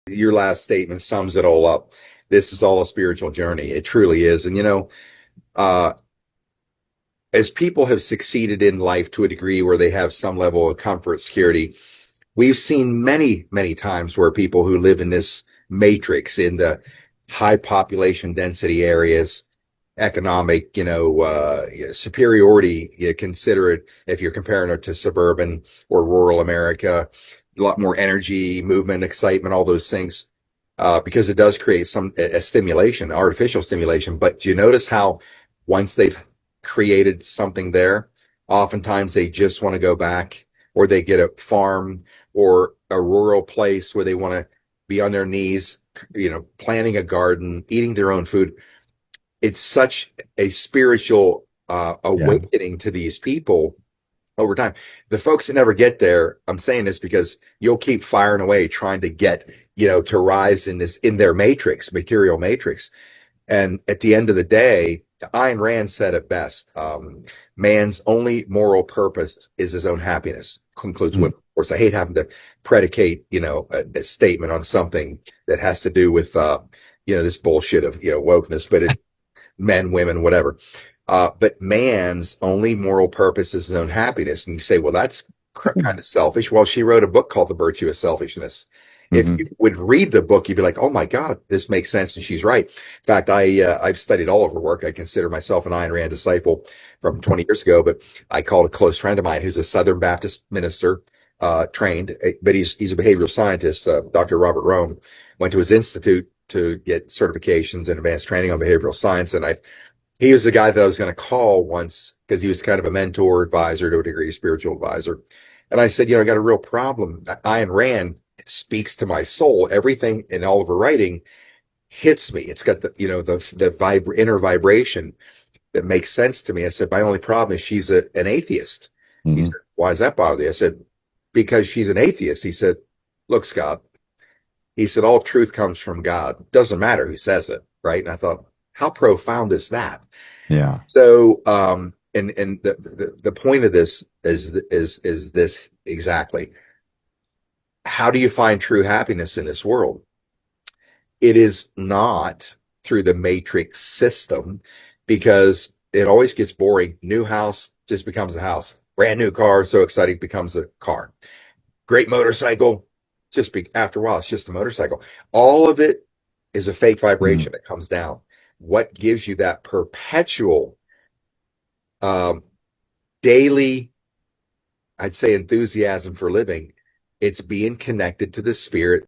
Your last statement sums it all up. This is all a spiritual journey. It truly is. And uh, as people have succeeded in life to a degree where they have some level of comfort, security, we've seen many, many times where people who live in this matrix in the high population density areas, economic, superiority, you consider it if you're comparing it to suburban or rural America, a lot more energy, movement, excitement, all those things, because it does create a stimulation, artificial stimulation. But do you notice how once they've created something there, oftentimes they just want to go back, or they get a farm or a rural place where they want to be on their knees, planting a garden, eating their own food. It's such a spiritual Yeah. awakening to these people over time. The folks that never get there, I'm saying this because you'll keep firing away trying to get, to rise in their matrix, material matrix. And at the end of the day, Ayn Rand said it best. Man's only moral purpose is his own happiness, concludes Mm. women. Of course, I hate having to predicate, a statement on something that has to do with, this bullshit of, wokeness, but men, women, whatever. But man's only moral purpose is his own happiness. And you say, well, that's kind of selfish. Well, she wrote a book called The Virtue of Selfishness. If you Hmm. would read the book, you'd be like, oh my God, this makes sense. And she's right. In fact, I've studied all of her work. I consider myself an Ayn Rand disciple from 20 years ago, but I called a close friend of mine who's a Southern Baptist minister, trained, but he's a behavioral scientist, Dr. Robert Rome, went to his institute to get certifications and advanced training on behavioral science. And he was the guy that I was going to call once because he was kind of a mentor, advisor, to a degree, spiritual advisor. And I said, I got a real problem. Ayn Rand speaks to my soul. Everything in all of her writing hits me. It's got the inner vibration that makes sense to me. I said, my only problem is she's an atheist. He Hmm. said, why does that bother you? I said, because she's an atheist. He said, look, Scott, he said, all truth comes from God. Doesn't matter who says it. Right. And I thought, how profound is that? Yeah. So, and the point of this is this exactly. How do you find true happiness in this world? It is not through the matrix system, because it always gets boring. New house just becomes a house. Brand new car, so exciting, becomes a car. Great motorcycle, after a while, it's just a motorcycle. All of it is a fake Hmm. vibration that comes down. What gives you that perpetual, um, daily, I'd say, enthusiasm for living? It's being connected to the spirit